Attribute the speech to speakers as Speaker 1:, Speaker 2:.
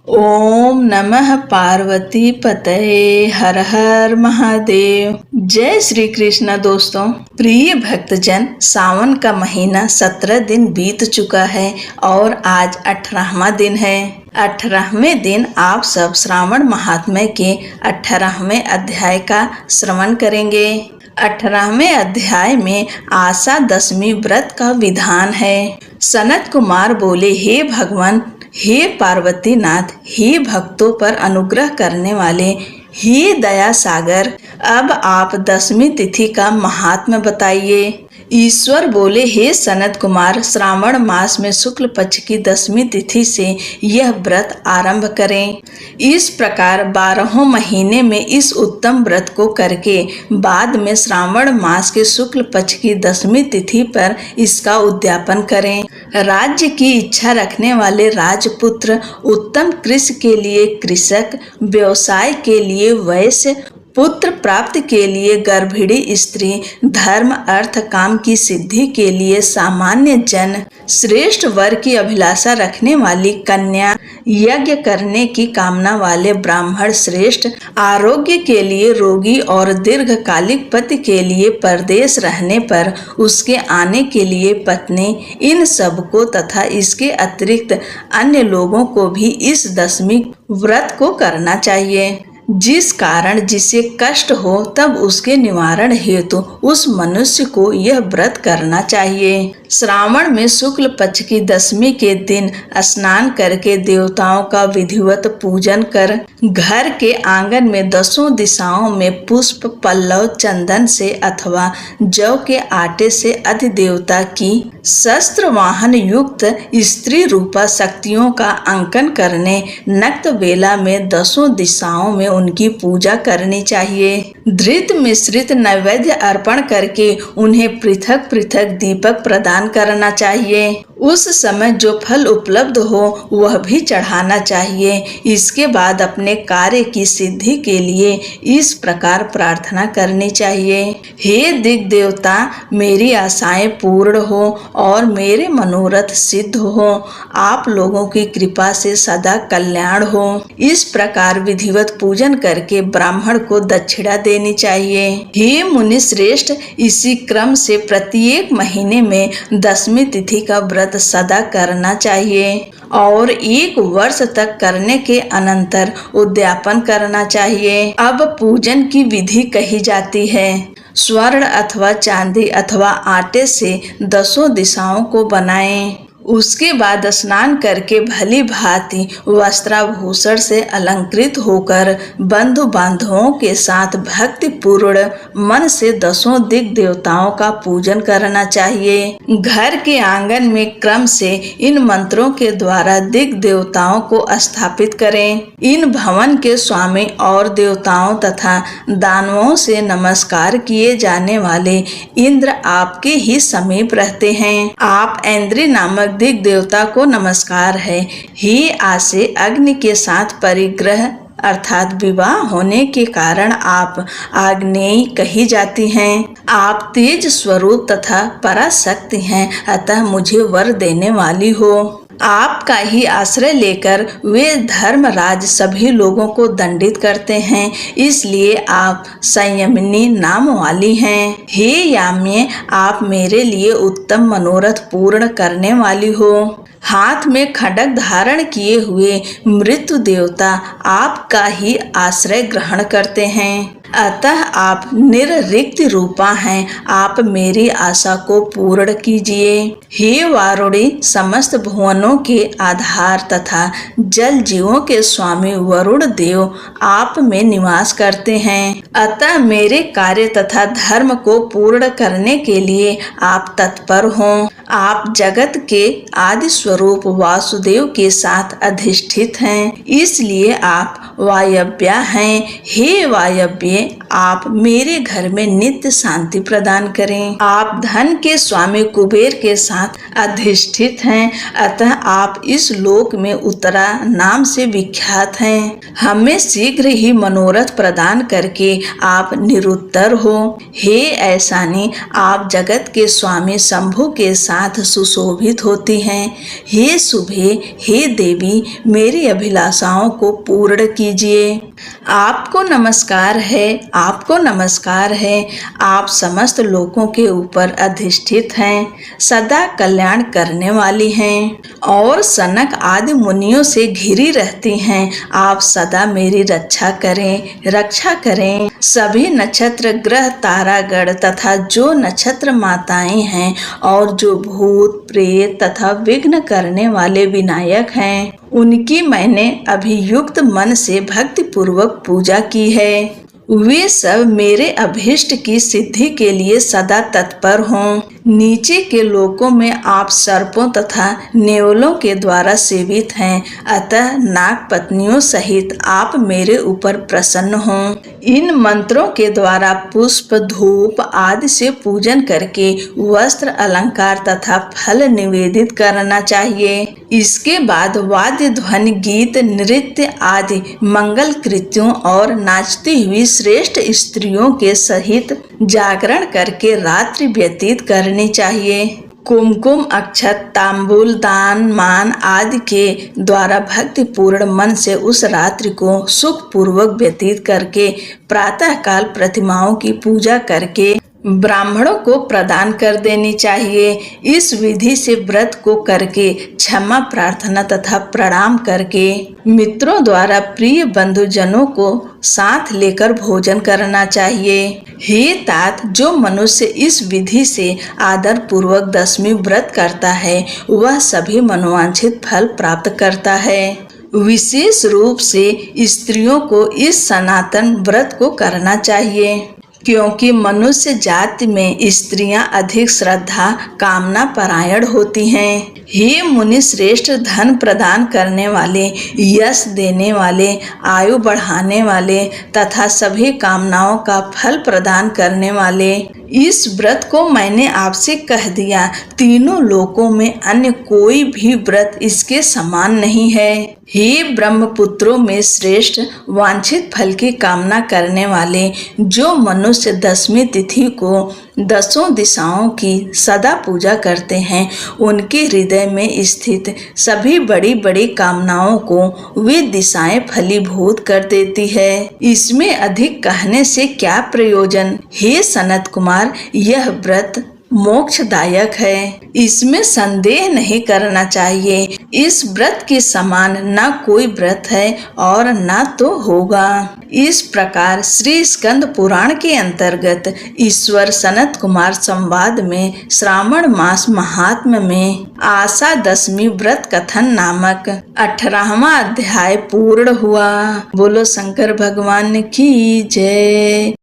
Speaker 1: ओम नमः पार्वती पतये हर हर महादेव। जय श्री कृष्ण। दोस्तों, प्रिय भक्तजन, सावन का महीना 17 दिन बीत चुका है और आज 18वां दिन है। 18वें दिन आप सब श्रावण महात्म्य के 18वें अध्याय का श्रवण करेंगे। 18वें अध्याय में आशा दशमी व्रत का विधान है। सनत कुमार बोले, हे भगवान, हे पार्वती नाथ, हे भक्तों पर अनुग्रह करने वाले, हे दया सागर, अब आप दशमी तिथि का महात्म्य बताइए। ईश्वर बोले, हे सनत कुमार, श्रावण मास में शुक्ल पक्ष की दशमी तिथि से यह व्रत आरंभ करें। इस प्रकार 12 महीने में इस उत्तम व्रत को करके बाद में श्रावण मास के शुक्ल पक्ष की दशमी तिथि पर इसका उद्यापन करें। राज्य की इच्छा रखने वाले राजपुत्र, उत्तम कृषि के लिए कृषक, व्यवसाय के लिए वैश्य, पुत्र प्राप्ति के लिए गर्भिणी स्त्री, धर्म अर्थ काम की सिद्धि के लिए सामान्य जन, श्रेष्ठ वर की अभिलाषा रखने वाली कन्या, यज्ञ करने की कामना वाले ब्राह्मण श्रेष्ठ, आरोग्य के लिए रोगी और दीर्घकालिक पति के लिए परदेश रहने पर उसके आने के लिए पत्नी, इन सबको तथा इसके अतिरिक्त अन्य लोगों को भी इस दशमी व्रत को करना चाहिए। जिस कारण जिसे कष्ट हो तब उसके निवारण हेतु उस मनुष्य को यह व्रत करना चाहिए। श्रावण में शुक्ल पक्ष की दशमी के दिन स्नान करके देवताओं का विधिवत पूजन कर घर के आंगन में 10 दिशाओं में पुष्प, पल्लव, चंदन से अथवा जौ के आटे से अधिदेवता की शस्त्र वाहन युक्त स्त्री रूपा शक्तियों का अंकन करने नक्त बेला में 10 दिशाओं में उनकी पूजा करनी चाहिए। धृत मिश्रित नैवेद्य अर्पण करके उन्हें पृथक पृथक दीपक प्रदान करना चाहिए। उस समय जो फल उपलब्ध हो वह भी चढ़ाना चाहिए। इसके बाद अपने कार्य की सिद्धि के लिए इस प्रकार प्रार्थना करनी चाहिए, हे दिग् देवता, मेरी आशाएं पूर्ण हो और मेरे मनोरथ सिद्ध हो। आप लोगों की कृपा से सदा कल्याण हो। इस प्रकार विधिवत पूजन करके ब्राह्मण को दक्षिणा देनी चाहिए। हे मुनि श्रेष्ठ, इसी क्रम से प्रत्येक महीने में दशमी तिथि का व्रत सदा करना चाहिए और 1 वर्ष तक करने के अनंतर उद्यापन करना चाहिए। अब पूजन की विधि कही जाती है। स्वर्ण अथवा चांदी अथवा आटे से 10 दिशाओं को बनाएं। उसके बाद स्नान करके भली भांति वस्त्राभूषण से अलंकृत होकर बंधु बांधवों के साथ भक्ति पूर्ण मन से 10 दिग् देवताओं का पूजन करना चाहिए। घर के आंगन में क्रम से इन मंत्रों के द्वारा दिग् देवताओं को स्थापित करें। इन भवन के स्वामी और देवताओं तथा दानवों से नमस्कार किए जाने वाले इंद्र आपके ही समीप रहते हैं। आप ऐन्द्री नामक दिग् देवता को नमस्कार है। हे आसे, अग्नि के साथ परिग्रह अर्थात विवाह होने के कारण आप आग्नेयी कही जाती हैं। आप तेज स्वरूप तथा पराशक्ति हैं, अतः मुझे वर देने वाली हो। आपका ही आश्रय लेकर वे धर्मराज सभी लोगों को दंडित करते हैं, इसलिए आप संयमिनी नाम वाली हैं। हे याम्ये, आप मेरे लिए उत्तम मनोरथ पूर्ण करने वाली हो। हाथ में खड्ग धारण किए हुए मृत्यु देवता आपका ही आश्रय ग्रहण करते हैं, अतः आप निर्रिक्त रूपा हैं। आप मेरी आशा को पूर्ण कीजिए। हे वारुणी, समस्त भुवनों के आधार तथा जल जीवों के स्वामी वरुण देव आप में निवास करते हैं, अतः मेरे कार्य तथा धर्म को पूर्ण करने के लिए आप तत्पर हों। आप जगत के आदि स्वरूप वासुदेव के साथ अधिष्ठित हैं, इसलिए आप वायव्या हैं। हे वायव्य, आप मेरे घर में नित्य शांति प्रदान करें। आप धन के स्वामी कुबेर के साथ अधिष्ठित हैं, अतः आप इस लोक में उत्तरा नाम से विख्यात हैं। हमें शीघ्र ही मनोरथ प्रदान करके आप निरुत्तर हो। हे ऐसानी, आप जगत के स्वामी शंभु के साथ साथ सुशोभित होती हैं। हे शुभे, हे देवी, मेरी अभिलाषाओं को पूर्ण कीजिए। आपको नमस्कार है, आपको नमस्कार है। आप समस्त लोगों के ऊपर अधिष्ठित हैं, सदा कल्याण करने वाली हैं और सनक आदि मुनियों से घिरी रहती हैं। आप सदा मेरी रक्षा करें। सभी नक्षत्र ग्रह तारागण तथा जो नक्षत्र माताएं हैं और जो भूत प्रेत तथा विघ्न करने वाले विनायक हैं, उनकी मैंने अभियुक्त मन से भक्ति पूर्वक पूजा की है। वे सब मेरे अभीष्ट की सिद्धि के लिए सदा तत्पर हों। नीचे के लोकों में आप सर्पों तथा नेवलों के द्वारा सेवित हैं, अतः नाग पत्नियों सहित आप मेरे ऊपर प्रसन्न हों। इन मंत्रों के द्वारा पुष्प धूप आदि से पूजन करके वस्त्र अलंकार तथा फल निवेदित करना चाहिए। इसके बाद वाद्य ध्वनि गीत नृत्य आदि मंगल कृत्यों और नाचती हुई श्रेष्ठ स्त्रियों के सहित जागरण करके रात्रि व्यतीत करनी चाहिए। कुमकुम अक्षत तांबूल दान मान आदि के द्वारा भक्ति पूर्ण मन से उस रात्रि को सुख पूर्वक व्यतीत करके प्रातः काल प्रतिमाओं की पूजा करके ब्राह्मणों को प्रदान कर देनी चाहिए। इस विधि से व्रत को करके क्षमा प्रार्थना तथा प्रणाम करके मित्रों द्वारा प्रिय बंधुजनों को साथ लेकर भोजन करना चाहिए। हे तात, जो मनुष्य इस विधि से आदर पूर्वक 10वीं व्रत करता है वह सभी मनोवांछित फल प्राप्त करता है। विशेष रूप से स्त्रियों को इस सनातन व्रत को करना चाहिए, क्योंकि मनुष्य जाति में स्त्रियां अधिक श्रद्धा कामना परायण होती हैं। हे मुनि श्रेष्ठ, धन प्रदान करने वाले, यश देने वाले, आयु बढ़ाने वाले तथा सभी कामनाओं का फल प्रदान करने वाले, इस व्रत को मैंने आपसे कह दिया। तीनों लोकों में अन्य कोई भी व्रत इसके समान नहीं है। हे ब्रह्मपुत्रों में श्रेष्ठ, वांछित फल की कामना करने वाले जो मनुष्य 10वीं तिथि को 10 दिशाओं की सदा पूजा करते हैं, उनके हृदय में स्थित सभी बड़ी बड़ी कामनाओं को वे दिशाएं फलीभूत कर देती है। इसमें अधिक कहने से क्या प्रयोजन। हे सनत कुमार, यह व्रत मोक्षदायक है, इसमें संदेह नहीं करना चाहिए। इस व्रत के समान न कोई व्रत है और न तो होगा। इस प्रकार श्री स्कंद पुराण के अंतर्गत ईश्वर सनत कुमार संवाद में श्रावण मास महात्म्य में आशा 10वीं व्रत कथन नामक 18वां अध्याय पूर्ण हुआ। बोलो शंकर भगवान की जय।